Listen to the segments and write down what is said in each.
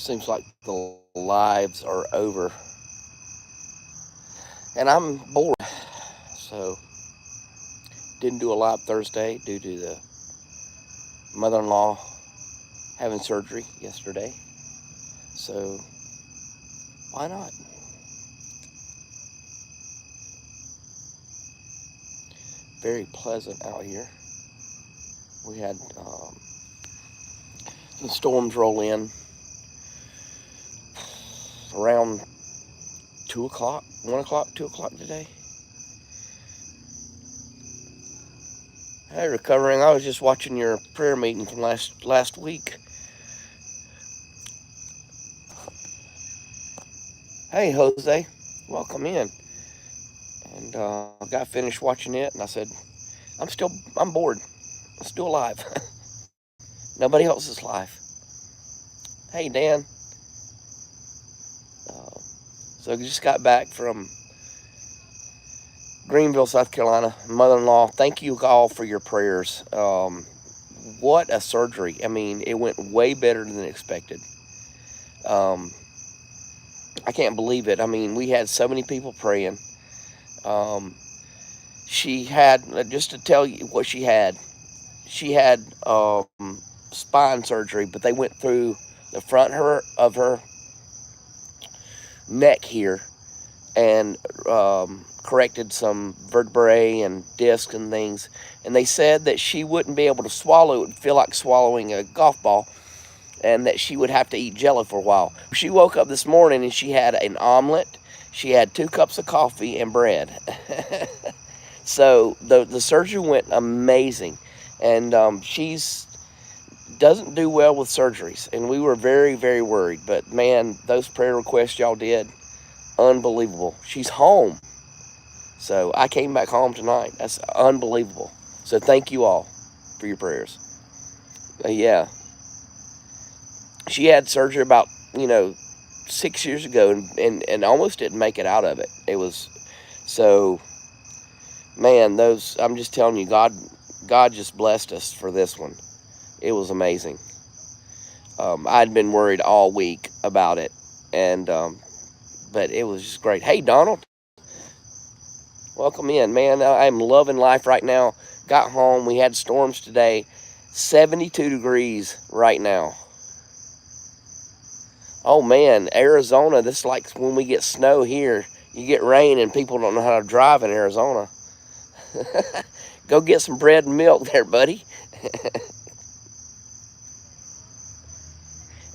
Seems like the lives are over. And I'm bored. So, didn't do a live Thursday due to the mother in law having surgery yesterday. So, why not? Very pleasant out here. We had some storms roll in around 2 o'clock, 1 o'clock, 2 o'clock today. Hey, recovering. I was just watching your prayer meeting from last week. Hey, Jose, welcome in. And I got finished watching it, and I said, I'm bored. I'm still alive. Nobody else is live. Hey, Dan. So I just got back from Greenville, South Carolina. Mother-in-law, thank you all for your prayers. What a surgery. I mean, it went way better than expected. Um, I can't believe it. I mean, we had so many people praying. She had, just to tell you what she had spine surgery, but they went through the front of her neck here and corrected some vertebrae and discs and things. And they said that she wouldn't be able to swallow. It would feel like swallowing a golf ball, and that she would have to eat jello for a while. She woke up this morning and she had an omelet. She had 2 cups of coffee and bread. So the surgery went amazing, and she's doesn't do well with surgeries, and we were very, very worried. But man, those prayer requests y'all did, unbelievable. She's home, so I came back home tonight. That's unbelievable. So thank you all for your prayers. Yeah, she had surgery about 6 years ago, and almost didn't make it out of it. It was so. Man, those, I'm just telling you, God just blessed us for this one. It was amazing. I'd been worried all week about it, and but it was just great. Hey, Donald, welcome in, man. I'm loving life right now. Got home. We had storms today. 72 degrees right now. Oh man, Arizona. This is like when we get snow here. You get rain, and people don't know how to drive in Arizona. Go get some bread and milk there, buddy.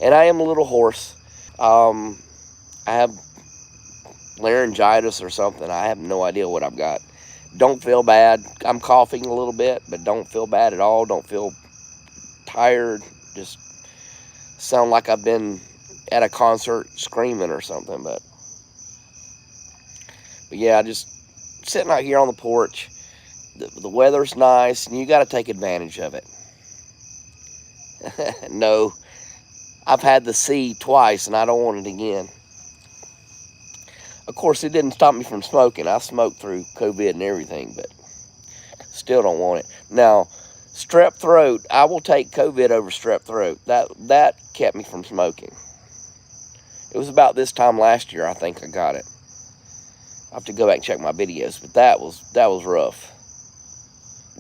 And I am a little hoarse. I have laryngitis or something. I have no idea what I've got. Don't feel bad. I'm coughing a little bit, but don't feel bad at all. Don't feel tired. Just sound like I've been at a concert screaming or something. But yeah, just sitting out here on the porch. The weather's nice, and you got to take advantage of it. No, I've had the C twice, and I don't want it again. Of course, it didn't stop me from smoking. I smoked through COVID and everything, but still don't want it. Now, strep throat, I will take COVID over strep throat. That kept me from smoking. It was about this time last year, I think I got it. I have to go back and check my videos, but that was rough.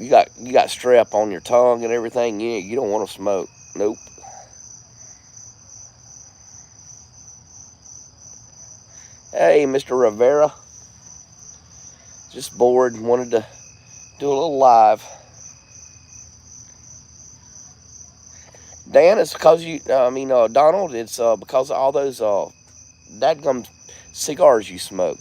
You got strep on your tongue and everything. You don't want to smoke. Nope. Hey, Mr. Rivera. Just bored and wanted to do a little live. Dan, it's because Donald, it's because of all those dadgum cigars you smoke.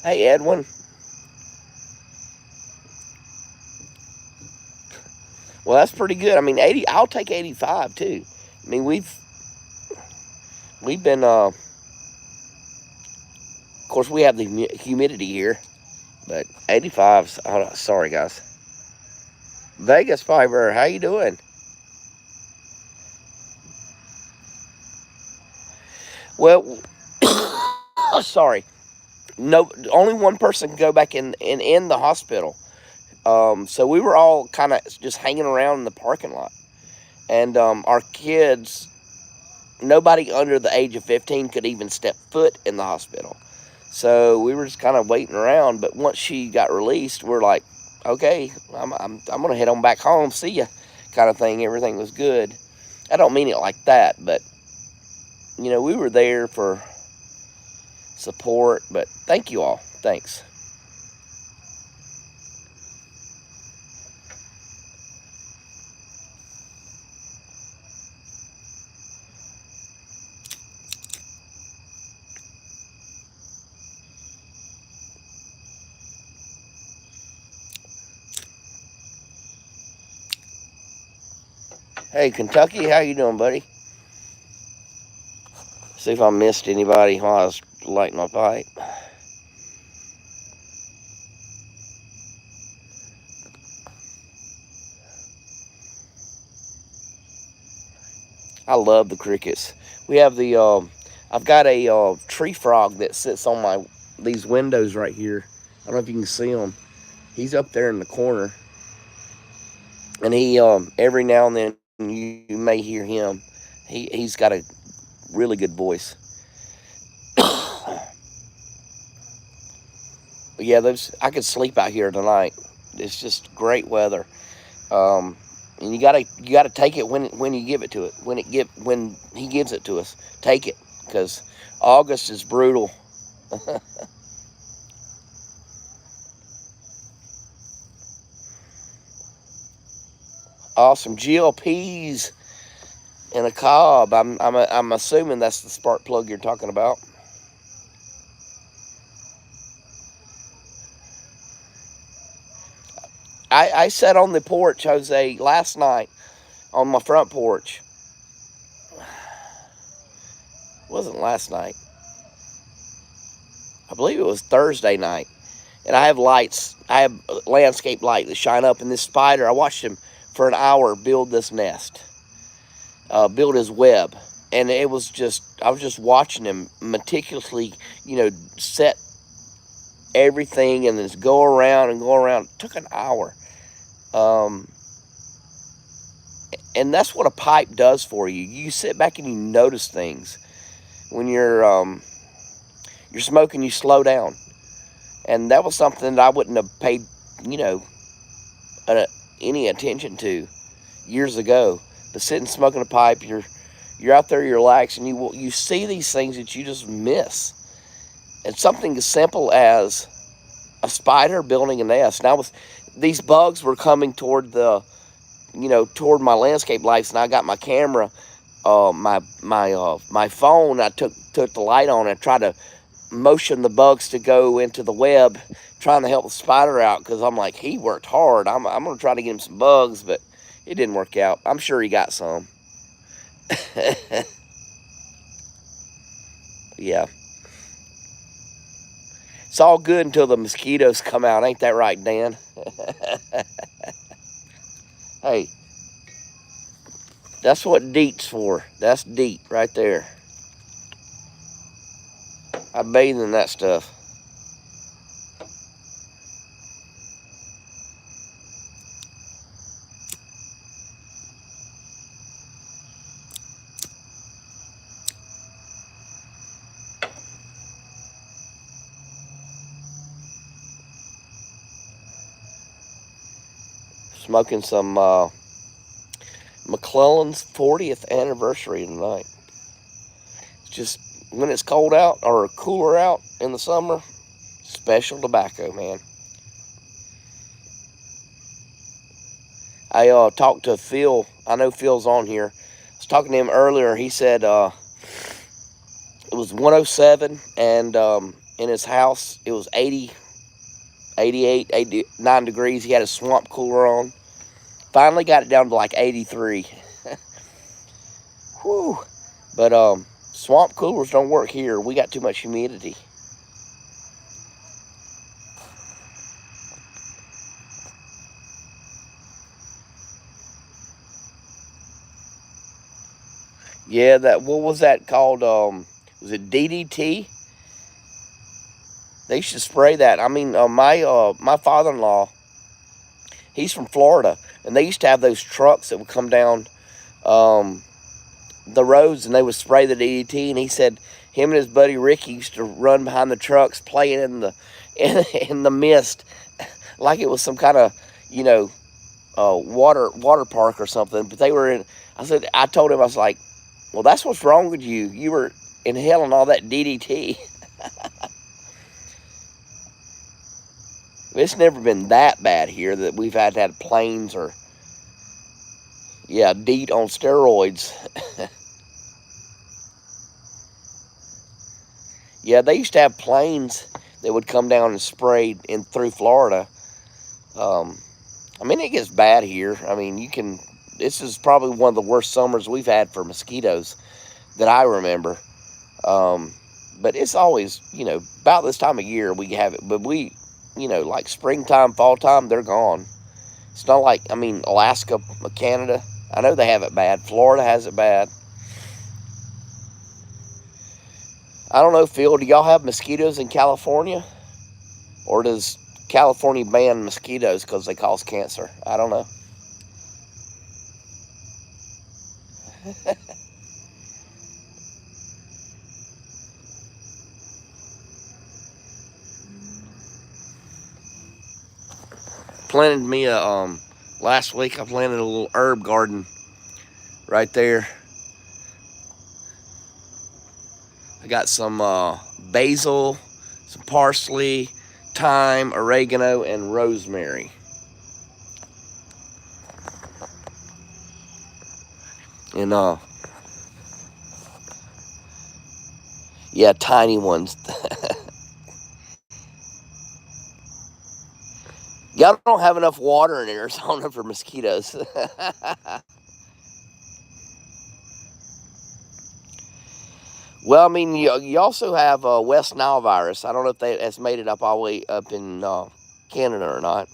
Hey, Edwin. Well, that's pretty good. I mean, 80. I'll take 85 too. I mean, we've been. Of course, we have the humidity here, but 85's. Sorry, guys. Vegas Fiber, how you doing? Well, sorry. No, only one person could go back in the hospital. So we were all kind of just hanging around in the parking lot, and our kids, nobody under the age of 15 could even step foot in the hospital. So we were just kind of waiting around. But once she got released, we're like, okay, I'm gonna head on back home. See ya, kind of thing. Everything was good. I don't mean it like that, but we were there for support. But thank you all. Thanks. Hey, Kentucky, how you doing, buddy? See if I missed anybody while I was lighting my pipe. I love the crickets. We have I've got a tree frog that sits on these windows right here. I don't know if you can see him. He's up there in the corner, and he every now and then you may hear him. He's got a really good voice. But yeah, those I could sleep out here tonight. It's just great weather. And you gotta take it when you give it to it. When he gives it to us, take it, because August is brutal. Awesome GLPs in a cob. I'm assuming that's the spark plug you're talking about. I sat on the porch, Jose, last night on my front porch. It wasn't last night. I believe it was Thursday night. And I have lights. I have landscape light that shine up. And this spider, I watched him for an hour build this nest, build his web. And I was just watching him meticulously, set everything and just go around and go around. It took an hour. Um, and that's what a pipe does for you. You sit back and you notice things. When you're smoking, you slow down. And that was something that I wouldn't have paid, you know, uh, any attention to years ago. But sitting smoking a pipe, you're out there, you're relaxed, and you see these things that you just miss. And something as simple as a spider building a nest. Now, these bugs were coming toward my landscape lights, and I got my camera, my phone. I took the light on and tried to motion the bugs to go into the web, trying to help the spider out, because I'm like, he worked hard. I'm gonna try to get him some bugs, but it didn't work out. I'm sure he got some. Yeah, it's all good until the mosquitoes come out. Ain't that right, Dan? Hey, that's what DEET's for. That's DEET right there. I bathe in that stuff. Smoking some McClellan's 40th anniversary tonight. It's just when it's cold out or cooler out in the summer, special tobacco, man. I talked to Phil. I know Phil's on here. I was talking to him earlier. He said it was 107, and in his house it was 80, 88, 89 degrees. He had a swamp cooler on. Finally got it down to like 83. Whew. But swamp coolers don't work here. We got too much humidity. Yeah, that what was that called? was it DDT? They should spray that. I mean, my father-in-law, he's from Florida, and they used to have those trucks that would come down um, the roads, and they would spray the DDT. And he said him and his buddy Ricky used to run behind the trucks, playing in the in the mist, like it was some kind of water park or something. But they were in. I told him, I was like, well, that's what's wrong with you. You were inhaling all that DDT. It's never been that bad here that we've had to have planes or, DEET on steroids. Yeah, they used to have planes that would come down and spray in through Florida. I mean, it gets bad here. I mean, this is probably one of the worst summers we've had for mosquitoes that I remember. But it's always, about this time of year we have it. But like springtime, fall time, they're gone. It's not like, Alaska, Canada, I know they have it bad. Florida has it bad. I don't know, Phil, do y'all have mosquitoes in California? Or does California ban mosquitoes because they cause cancer? I don't know. Planted me last week I planted a little herb garden right there. I got some basil, some parsley, thyme, oregano, and rosemary. And tiny ones. Y'all don't have enough water in Arizona for mosquitoes. Well, I mean, you also have West Nile virus. I don't know if that's made it up all the way up in Canada or not.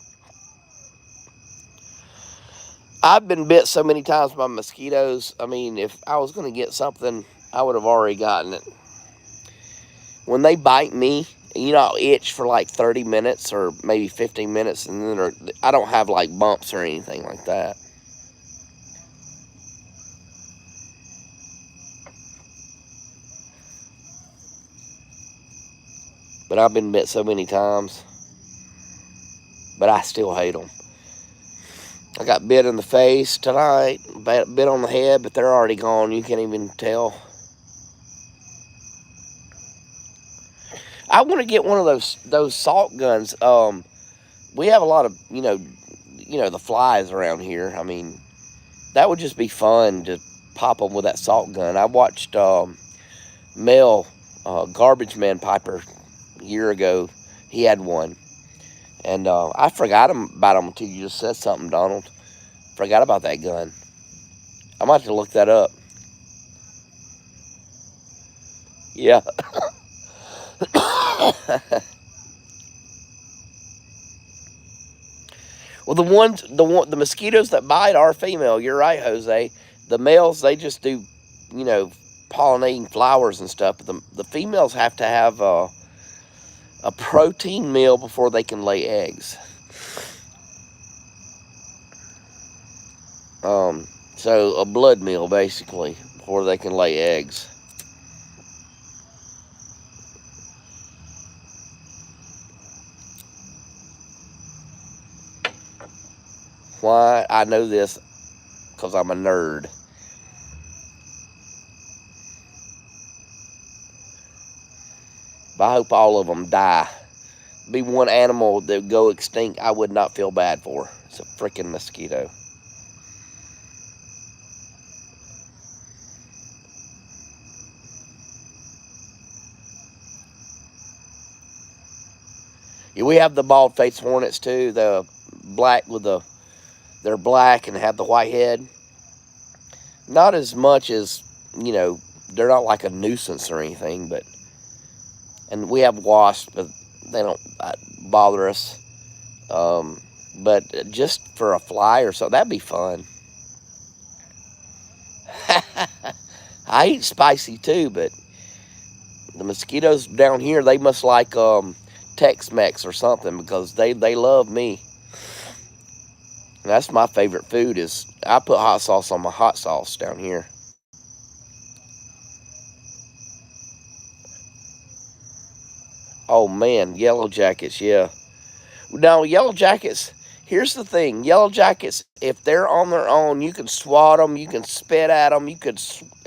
I've been bit so many times by mosquitoes. I mean, if I was going to get something, I would have already gotten it. When they bite me, I'll itch for like 30 minutes or maybe 15 minutes, and then I don't have like bumps or anything like that. But I've been bit so many times. But I still hate them. I got bit in the face tonight, bit on the head, but they're already gone. You can't even tell. I want to get one of those salt guns. We have a lot of the flies around here. I mean, that would just be fun to pop them with that salt gun. I watched Mel Garbage Man Piper a year ago. He had one, and I forgot about him until you just said something, Donald. Forgot about that gun. I might have to look that up. Yeah. Well, the mosquitoes that bite are female. You're right, Jose. The males, they just do, pollinating flowers and stuff. But the females have to have a protein meal before they can lay eggs. So a blood meal, basically, before they can lay eggs. Why? I know this because I'm a nerd. But I hope all of them die. Be one animal that would go extinct I would not feel bad for. It's a freaking mosquito. Yeah, we have the bald-faced hornets too. The black they're black and have the white head. Not as much as, they're not like a nuisance or anything, and we have wasps, but they don't bother us. But just for a fly or something, that'd be fun. I eat spicy too, but The mosquitoes down here, they must like Tex-Mex or something, because they love me. And that's my favorite food. Is I put hot sauce on my hot sauce down here. Oh man, yellow jackets, yeah. Now yellow jackets. Here's the thing: yellow jackets, if they're on their own, you can swat them, you can spit at them,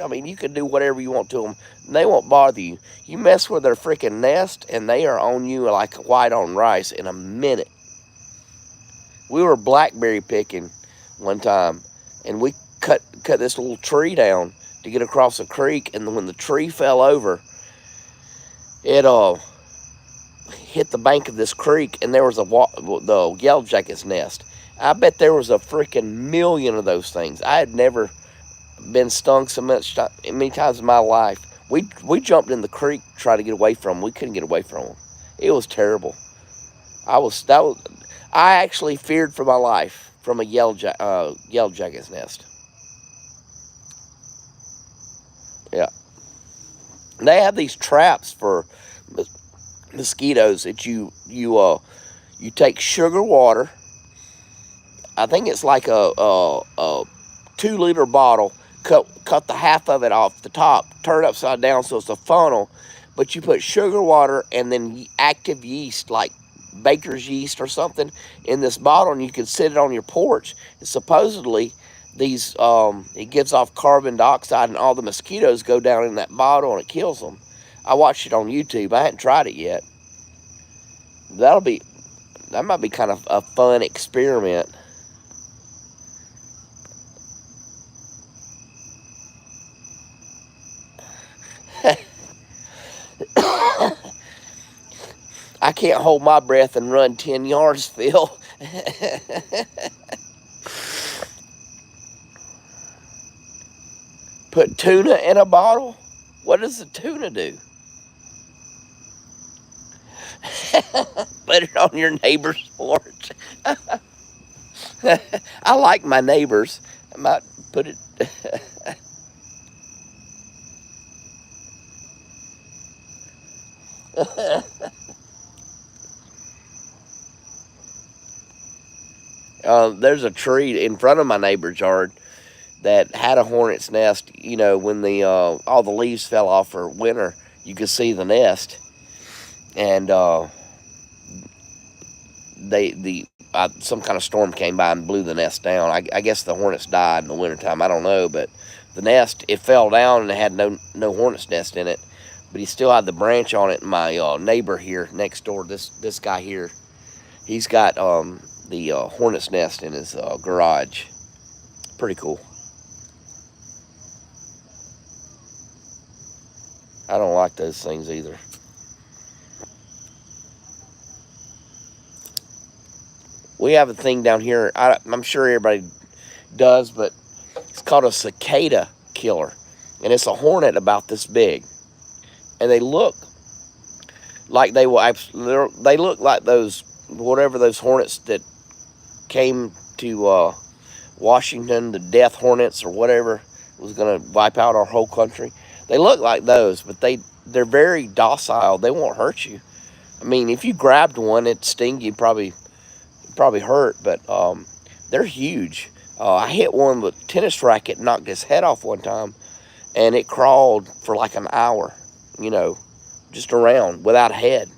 I mean, you can do whatever you want to them. They won't bother you. You mess with their freaking nest, and they are on you like white on rice in a minute. We were blackberry picking one time, and we cut this little tree down to get across a creek, and when the tree fell over, it hit the bank of this creek, and there was the yellow jacket's nest. I bet there was a freaking million of those things. I had never been stung so many times in my life. We jumped in the creek to try to get away from them. We couldn't get away from them. It was terrible. I actually feared for my life from a yellow jacket's nest. Yeah, and they have these traps for mosquitoes that you take sugar water. I think it's like a 2 liter bottle. Cut the half of it off the top, turn it upside down so it's a funnel. But you put sugar water and then active yeast, like baker's yeast or something, in this bottle, and you can sit it on your porch. And supposedly, it gives off carbon dioxide, and all the mosquitoes go down in that bottle and it kills them. I watched it on YouTube. I hadn't tried it yet. That might be kind of a fun experiment. I can't hold my breath and run 10 yards, Phil. Put tuna in a bottle? What does the tuna do? Put it on your neighbor's porch. I like my neighbors. I might put it. There's a tree in front of my neighbor's yard that had a hornet's nest. You know, when the all the leaves fell off for winter, you could see the nest, and some kind of storm came by and blew the nest down. I guess the hornets died in the wintertime. I don't know, but the nest, it fell down and it had no hornet's nest in it, but he still had the branch on it. And my neighbor here next door, this guy here, he's got the hornet's nest in his garage. Pretty cool. I don't like those things either. We have a thing down here. I'm sure everybody does, but it's called a cicada killer, and it's a hornet about this big, and they look like they look like those hornets that came to Washington, the death hornets or whatever was going to wipe out our whole country. They look like those, but they're very docile. They won't hurt you. I mean, if you grabbed one, it'd sting you, probably hurt, but they're huge. I hit one with a tennis racket, knocked his head off one time, and it crawled for like an hour, just around without a head.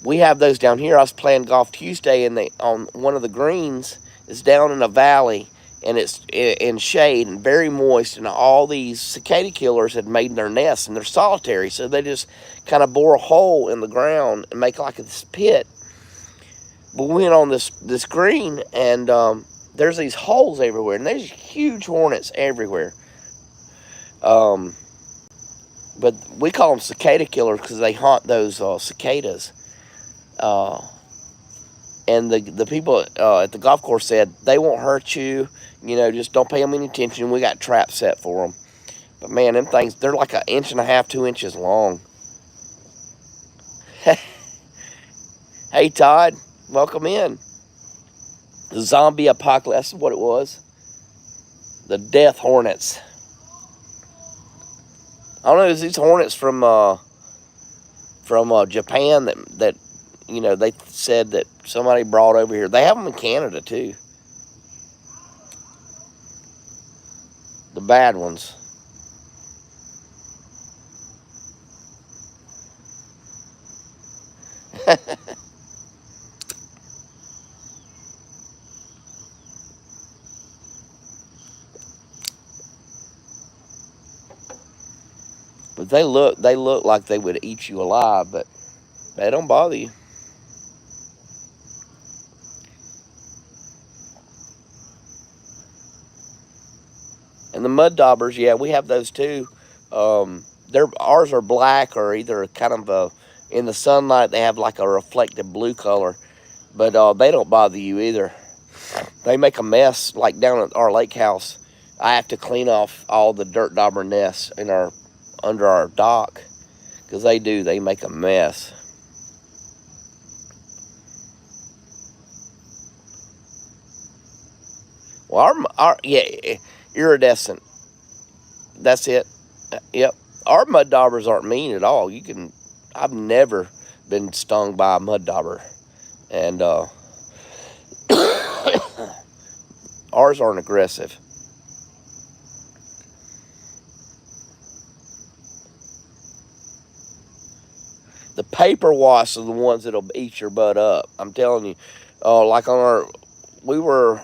We have those down here. I was playing golf Tuesday, and on one of the greens is down in a valley, and it's in shade and very moist, and all these cicada killers had made their nests, and they're solitary, so they just kind of bore a hole in the ground and make like this pit. We went on this green, and there's these holes everywhere, and there's huge hornets everywhere. But we call them cicada killers because they haunt those cicadas. And the people at the golf course said they won't hurt you. Just don't pay them any attention. We got traps set for them. But man, them things, they're like 1.5 2 inches long. Hey, Todd. Welcome in. The zombie apocalypse, that's what it was. The death hornets. I don't know, is these hornets from from Japan that they said that somebody brought over here. They have them in Canada too. The bad ones. But they look like they would eat you alive, but they don't bother you. And the mud daubers, yeah, we have those too. They're ours are black or either kind of in the sunlight they have like a reflective blue color, but they don't bother you either. They make a mess like down at our lake house. I have to clean off all the dirt dauber nests in our under our dock because they make a mess. Well, our yeah, iridescent. That's it. Yep. Our mud daubers aren't mean at all. I've never been stung by a mud dauber, and ours aren't aggressive. The paper wasps are the ones that'll eat your butt up. I'm telling you. Like we were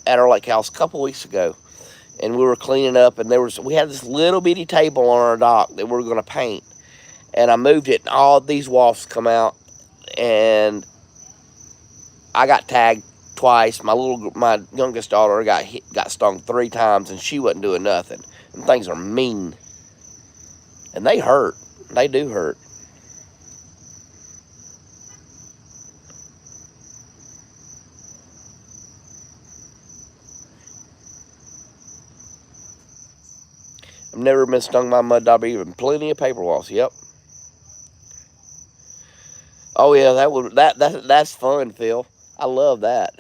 at our lake house a couple weeks ago, and we were cleaning up, and we had this little bitty table on our dock that we were going to paint, and I moved it, and all these wasps come out, and I got tagged twice. My youngest daughter got stung 3 times, and she wasn't doing nothing. And things are mean, and they hurt. They do hurt. I've never been stung by a mud dauber, even plenty of paper wasps. Yep. Oh yeah, that's fun, Phil. I love that.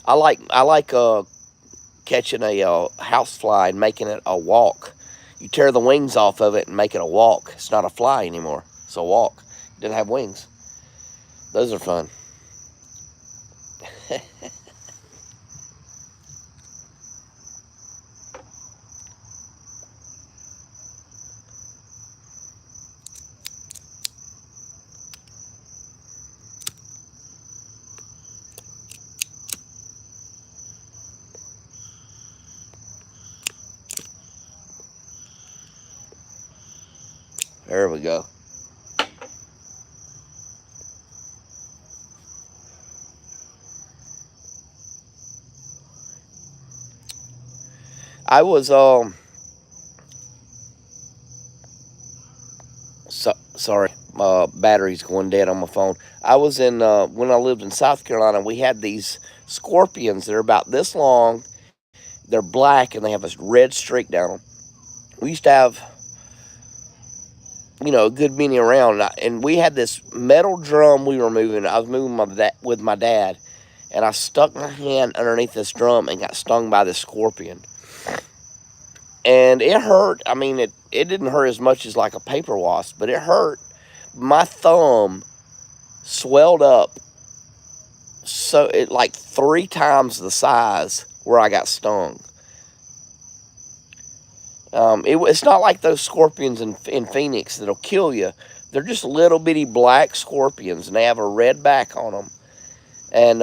I like catching a housefly and making it a walk. You tear the wings off of it and make it a walk. It's not a fly anymore. It's a walk. It didn't have wings. Those are fun. There we go. I was sorry, battery's going dead on my phone. I was in when I lived in South Carolina. We had these scorpions. They're about this long. They're black and they have a red streak down them. We used to have a good many around, and we had this metal drum we were moving. I was moving with my dad, and I stuck my hand underneath this drum and got stung by this scorpion. And it hurt. I mean, it didn't hurt as much as like a paper wasp, but it hurt. My thumb swelled up so it like 3 times the size where I got stung. It's not like those scorpions in Phoenix that'll kill you. They're just little bitty black scorpions, and they have a red back on them. And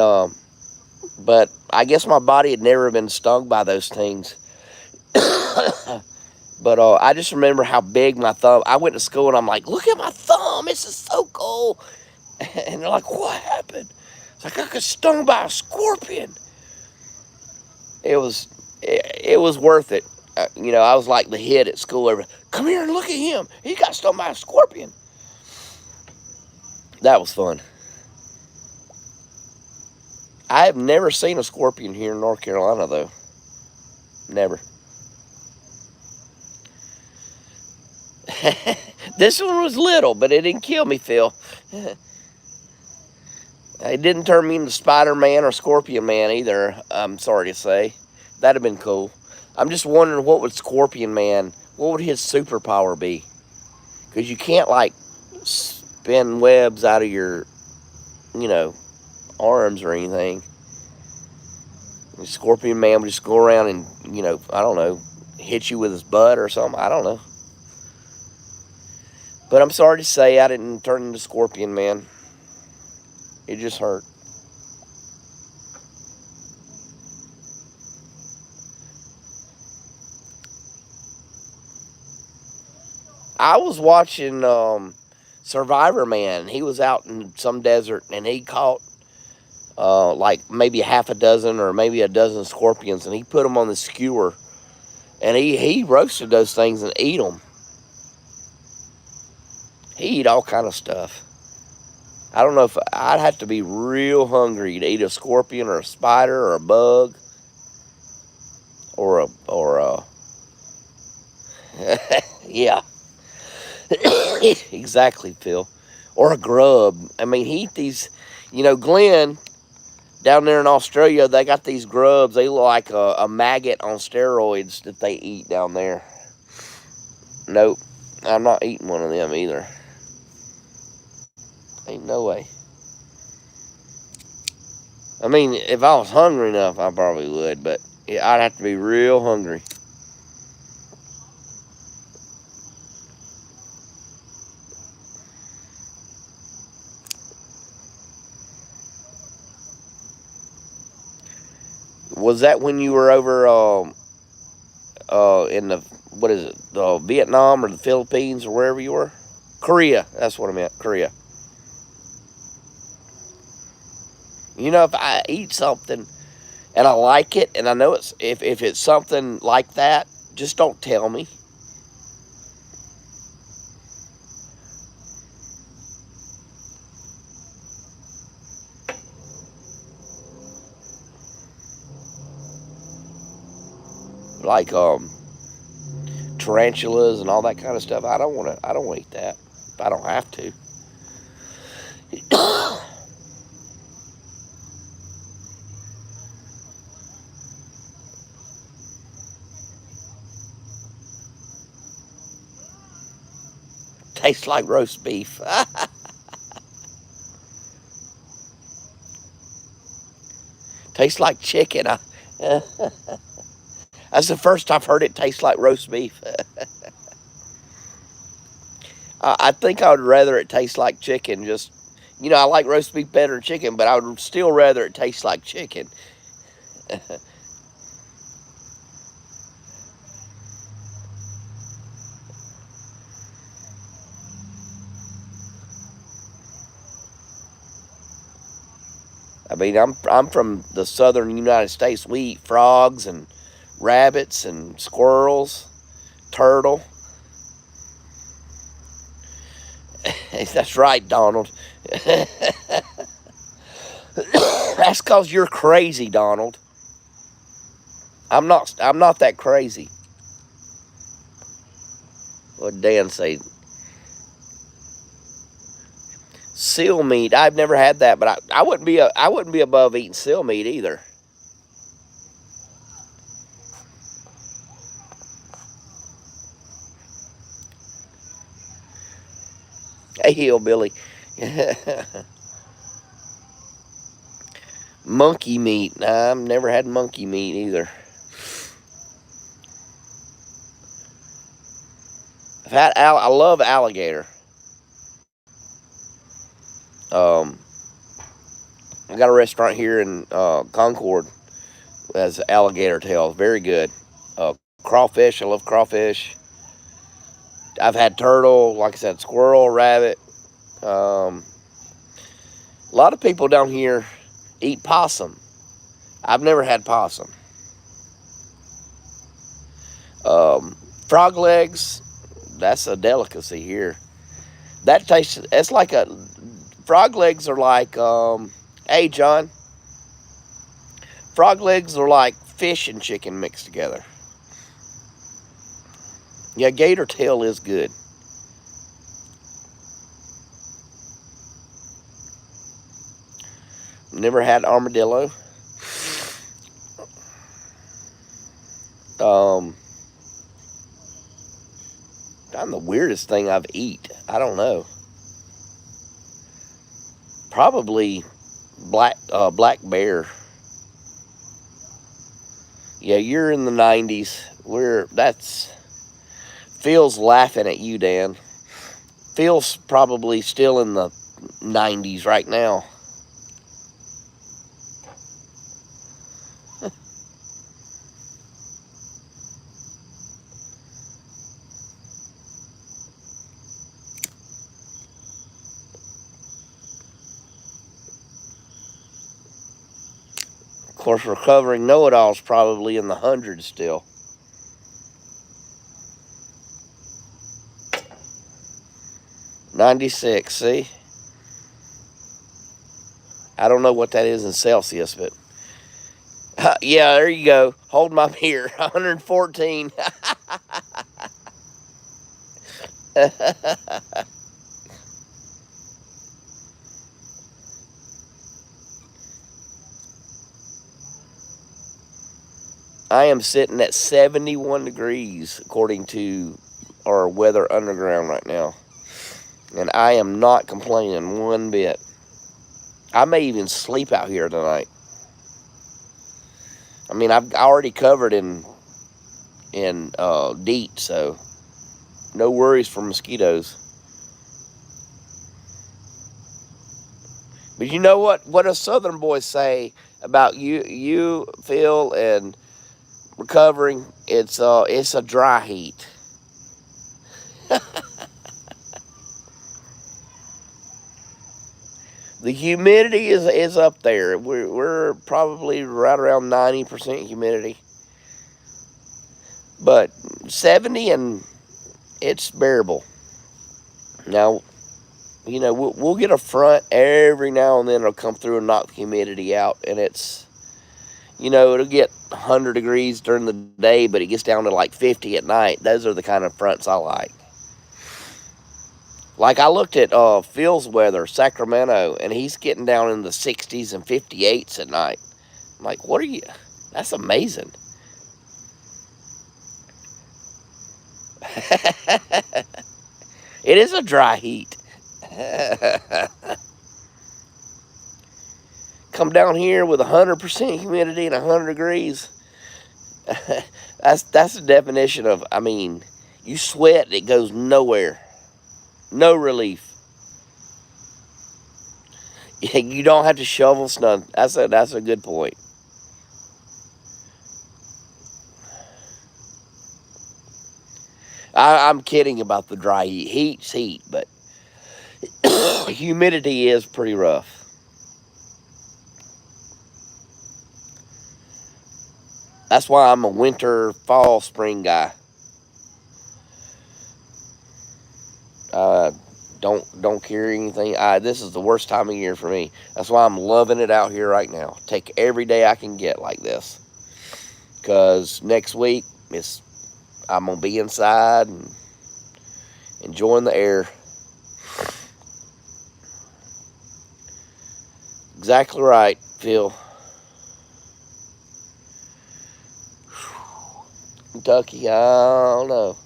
but I guess my body had never been stung by those things. But I just remember how big my thumb. I went to school and I'm like, look at my thumb. This is so cool. And they're like, what happened? It's like I got stung by a scorpion. It was worth it. I was like the hit at school. Come here and look at him. He got stung by a scorpion. That was fun. I have never seen a scorpion here in North Carolina, though. Never. This one was little, but it didn't kill me, Phil. It didn't turn me into Spider-Man or Scorpion Man either, I'm sorry to say. That'd have been cool. I'm just wondering what would Scorpion Man, what would his superpower be? Because you can't like spin webs out of your, you know, arms or anything. Scorpion Man would just go around and, I don't know, hit you with his butt or something. I don't know. But I'm sorry to say I didn't turn into Scorpion Man. It just hurt. I was watching Survivor Man. He was out in some desert and he caught like maybe half a dozen or maybe a dozen scorpions, and he put them on the skewer, and he roasted those things and eat them. He eat all kind of stuff. I don't know if I'd have to be real hungry to eat a scorpion or a spider or a bug or a yeah. Exactly, Phil. Or a grub. I mean, he eat these, Glenn, down there in Australia, they got these grubs. They look like a maggot on steroids that they eat down there. Nope, I'm not eating one of them either. Ain't no way. I mean, if I was hungry enough, I probably would, but I'd have to be real hungry. Was that when you were over in the, what is it, Vietnam or the Philippines or wherever you were? Korea, that's what I meant, Korea. If I eat something and I like it, and I know it's if it's something like that, just don't tell me. Like tarantulas and all that kind of stuff. I don't want to. I don't want to eat that. I don't have to. Tastes like roast beef. Tastes like chicken. That's the first I've heard it taste like roast beef. I think I would rather it taste like chicken. Just, I like roast beef better than chicken, but I would still rather it taste like chicken. I mean, I'm from the southern United States. We eat frogs and rabbits and squirrels, turtle. That's right, Donald. That's cause you're crazy, Donald. I'm not. I'm not that crazy. What Dan say? Seal meat. I've never had that, but I wouldn't be I wouldn't be above eating seal meat either. Hey, hillbilly. Monkey meat. Nah, I've never had monkey meat either. I love alligator. Um, I got a restaurant here in Concord that has alligator tails. Very good. Crawfish. I love crawfish. I've had turtle. Like I said, squirrel, rabbit. Um, a lot of people down here eat possum. I've never had possum. Frog legs. That's a delicacy here. That tastes. It's like a frog legs are like. Hey, John. Frog legs are like fish and chicken mixed together. Yeah, gator tail is good. Never had armadillo. Um, I'm the weirdest thing I've eat. I don't know. Probably black bear. Yeah, you're in the 90s. That's Phil's laughing at you, Dan. Phil's probably still in the 90s right now. Of course, recovering know-it-all's probably in the hundreds still. '96. See, I don't know what that is in Celsius, but yeah, there you go. Hold my beer. 114. I am sitting at 71 degrees according to our weather underground right now. And I am not complaining one bit. I may even sleep out here tonight. I mean, I've already covered in DEET, so no worries for mosquitoes. But you know what? What do Southern boys say about you, Phil, and recovering? It's a dry heat. The humidity is up there. We're probably right around 90% humidity, but 70 and it's bearable. Now, we'll get a front every now and then. It'll come through and knock the humidity out, and it'll get 100 degrees during the day, but it gets down to like 50 at night. Those are the kind of fronts I like. Like I looked at Phil's weather, Sacramento, and he's getting down in the 60s and 58s at night. I'm like, what are you? That's amazing. It is a dry heat. Come down here with 100% humidity and 100 degrees. That's the definition of, I mean, you sweat, it goes nowhere. No relief. You don't have to shovel snow. That's a good point. I'm kidding about the dry heat. Heat's heat, but humidity is pretty rough. That's why I'm a winter, fall, spring guy. Uh, don't carry anything. This is the worst time of year for me. That's why I'm loving it out here right now. Take every day I can get like this, cause next week I'm gonna be inside and enjoying the air. Exactly right, Phil. Kentucky, I don't know.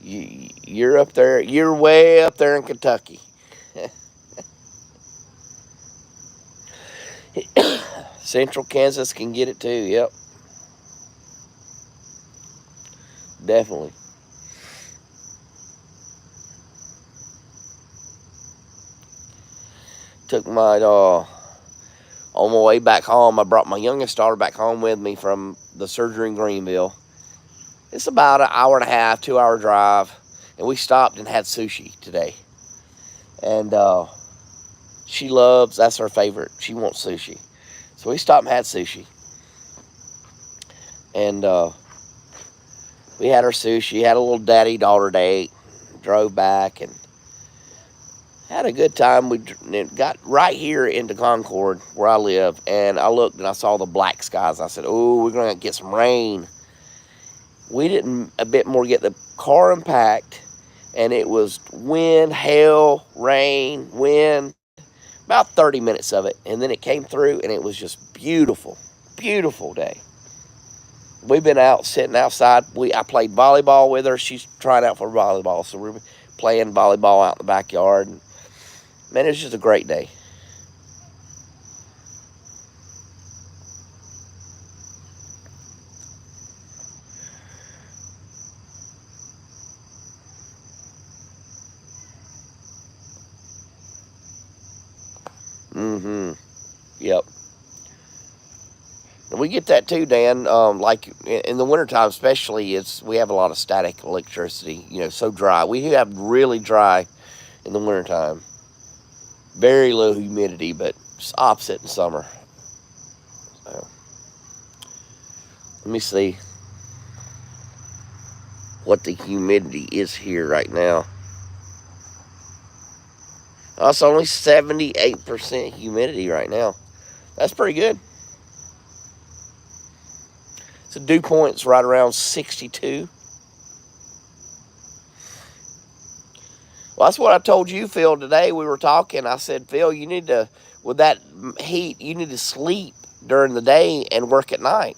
You're up there. You're way up there in Kentucky. Central Kansas can get it too. Yep, definitely. Took my on my way back home. I brought my youngest daughter back home with me from the surgery in Greenville. It's about an hour and a half, 2 hour drive, and we stopped and had sushi today. And that's her favorite. She wants sushi. So we stopped and had sushi. And we had our sushi, had a little daddy-daughter date, drove back, and had a good time. We got right here into Concord, where I live, and I looked and I saw the black skies. I said, oh, we're going to get some rain. We didn't a bit more get the car unpacked, and it was wind, hail, rain, wind, about 30 minutes of it. And then it came through, and it was just beautiful, beautiful day. we've been out sitting outside. I played volleyball with her. She's trying out for volleyball, so we're playing volleyball out in the backyard. And, man, it's just a great day. Mm-hmm. Yep. And we get that too, Dan. Like in the wintertime especially, we have a lot of static electricity. So dry. We have really dry in the wintertime. Very low humidity, but it's opposite in summer. So, let me see what the humidity is here right now. Oh, it's only 78% humidity right now. That's pretty good. So dew point's right around 62. Well, that's what I told you, Phil, today. We were talking. I said, Phil, with that heat, you need to sleep during the day and work at night.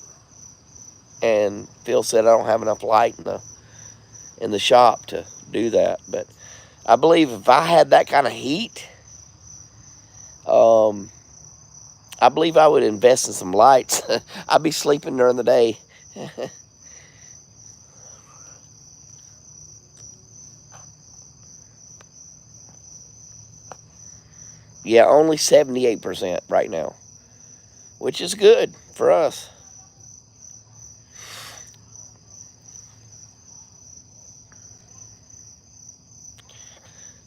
And Phil said, I don't have enough light in the shop to do that. But I believe if I had that kind of heat, I believe I would invest in some lights. I'd be sleeping during the day. Yeah, only 78% right now, which is good for us.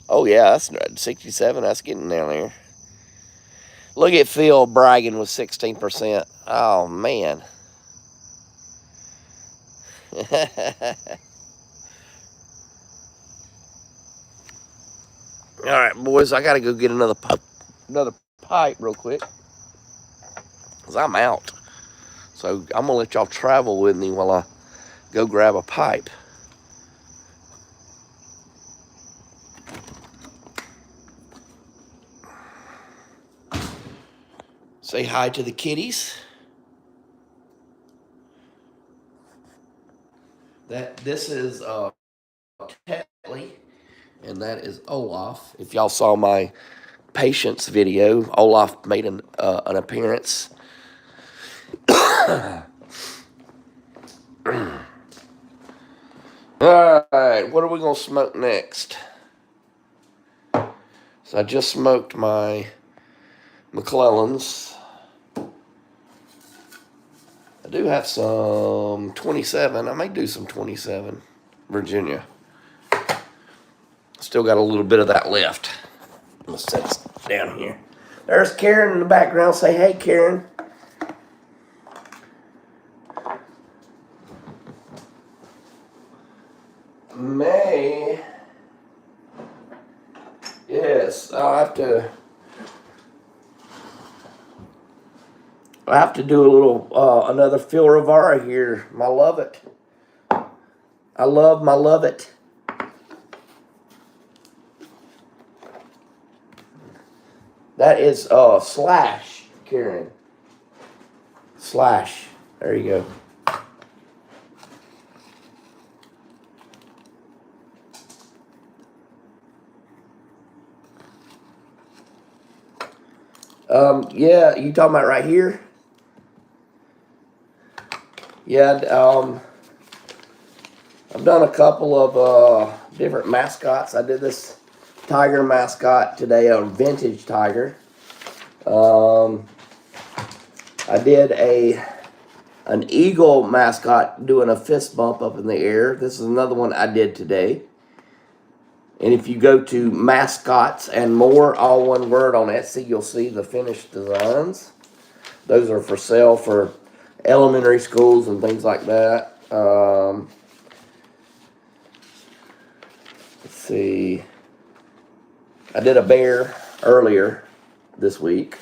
Oh, yeah, that's 67. That's getting down there. Look at Phil bragging with 16%. Oh, man. All right, boys, I got to go get another pipe real quick because I'm out. So I'm going to let y'all travel with me while I go grab a pipe. Say hi to the kitties. This is Tetley, and that is Olaf. If y'all saw my patience video, Olaf made an appearance. All right, what are we gonna smoke next? So I just smoked my McClellans. I do have some 27. I may do some 27 Virginia. Still got a little bit of that left. I'm gonna set this down here. There's Karen in the background. Say hey, Karen. May. Yes, I have to do a little another Phil Rivara here. I love it. I love it. That is Slash, Karen. Slash. There you go. Yeah, you talking about right here? Yeah, I've done a couple of different mascots. I did this tiger mascot today, a vintage tiger. I did an eagle mascot doing a fist bump up in the air. This is another one I did today. And if you go to mascots and more, all one word on Etsy, you'll see the finished designs. Those are for sale for elementary schools and things like that. Let's see. I did a bear earlier this week.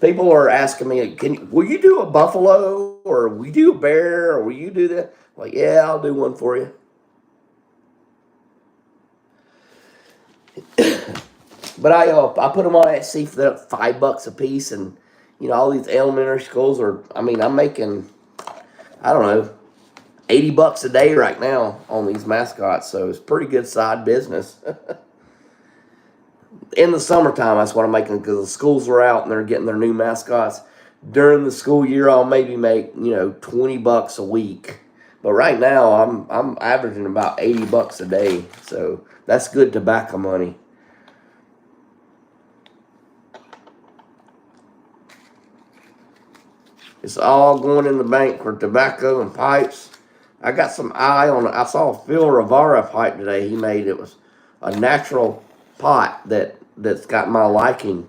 People are asking me, will you do a buffalo, or will you do a bear, or will you do that? I'm like, yeah, I'll do one for you. But I put them on Etsy for $5 a piece, and all these elementary schools are. I'm making I don't know, $80 a day right now on these mascots. So it's pretty good side business. In the summertime, that's what I'm making because the schools are out and they're getting their new mascots. During the school year, I'll maybe make $20 a week. But right now, I'm averaging about $80 a day, so that's good tobacco money. It's all going in the bank for tobacco and pipes. I got some eye on it. I saw a Phil Rivera pipe today. He made it was a natural pot that's got my liking.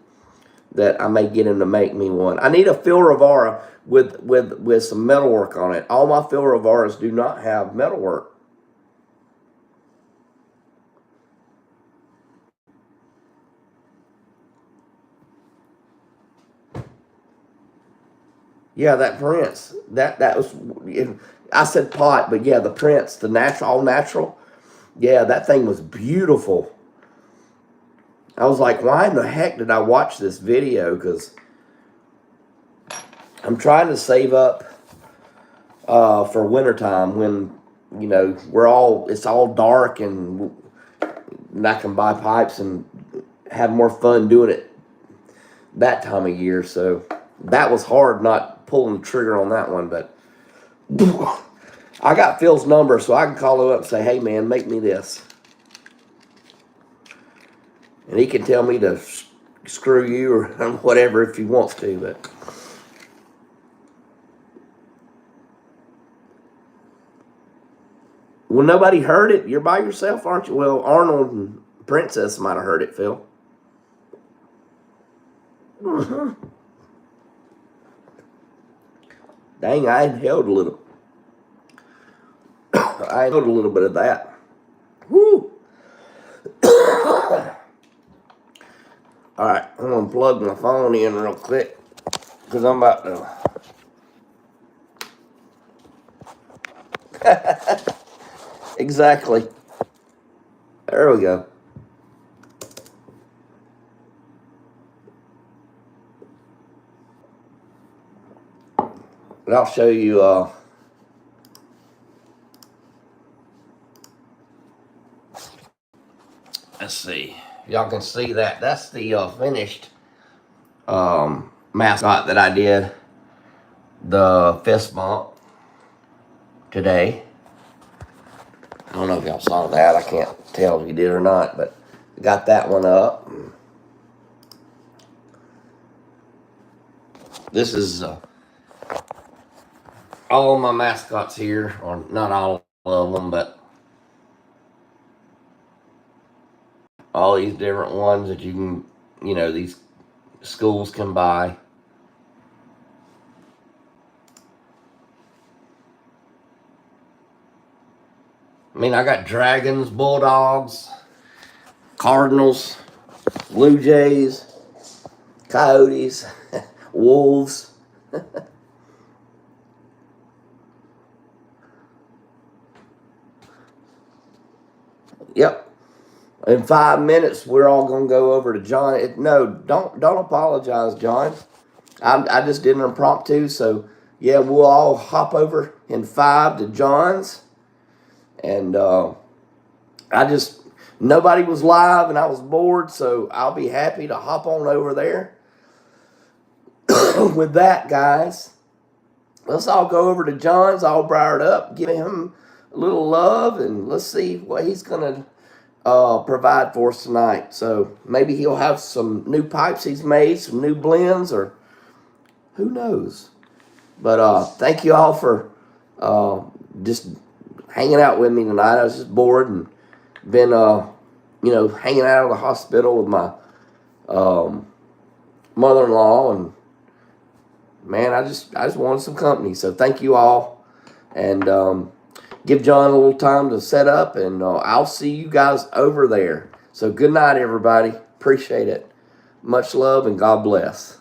That I may get him to make me one. I need a Phil Rivera with some metalwork on it. All my Phil Riveras do not have metalwork. Yeah, that Prince. That was. I said pot, but yeah, the Prince, the natural, all natural. Yeah, that thing was beautiful. I was like, why in the heck did I watch this video? Because I'm trying to save up for wintertime when it's all dark and I can buy pipes and have more fun doing it that time of year. So that was hard not pulling the trigger on that one, but I got Phil's number so I can call him up and say, hey man, make me this. And he can tell me to screw you or whatever if he wants to, but well, nobody heard it. You're by yourself, aren't you? Well, Arnold and Princess might have heard it, Phil. Dang, I inhaled a little. I inhaled a little bit of that. Woo! All right, I'm gonna plug my phone in real quick because I'm about to. Exactly. There we go. But I'll show you. Let's see. Y'all can see that. That's the finished mascot that I did. The fist bump today. I don't know if y'all saw that. I can't tell if you did or not, but got that one up. This is all my mascots here, or not all of them, but all these different ones that you can, these schools can buy. I mean, I got dragons, bulldogs, cardinals, blue jays, coyotes, wolves. Yep. In 5 minutes, we're all gonna go over to John. No, don't apologize, John. I just did an impromptu, so yeah, we'll all hop over in 5 to John's, and nobody was live, and I was bored, so I'll be happy to hop on over there. With that, guys, let's all go over to John's, all briared up, give him a little love, and let's see what he's gonna provide for us tonight. So maybe he'll have some new pipes he's made, some new blends, or who knows. But thank you all for just hanging out with me tonight. I was just bored and been hanging out of the hospital with my mother-in-law, and man, I just wanted some company. So thank you all, and give John a little time to set up, and I'll see you guys over there. So good night, everybody. Appreciate it. Much love, and God bless.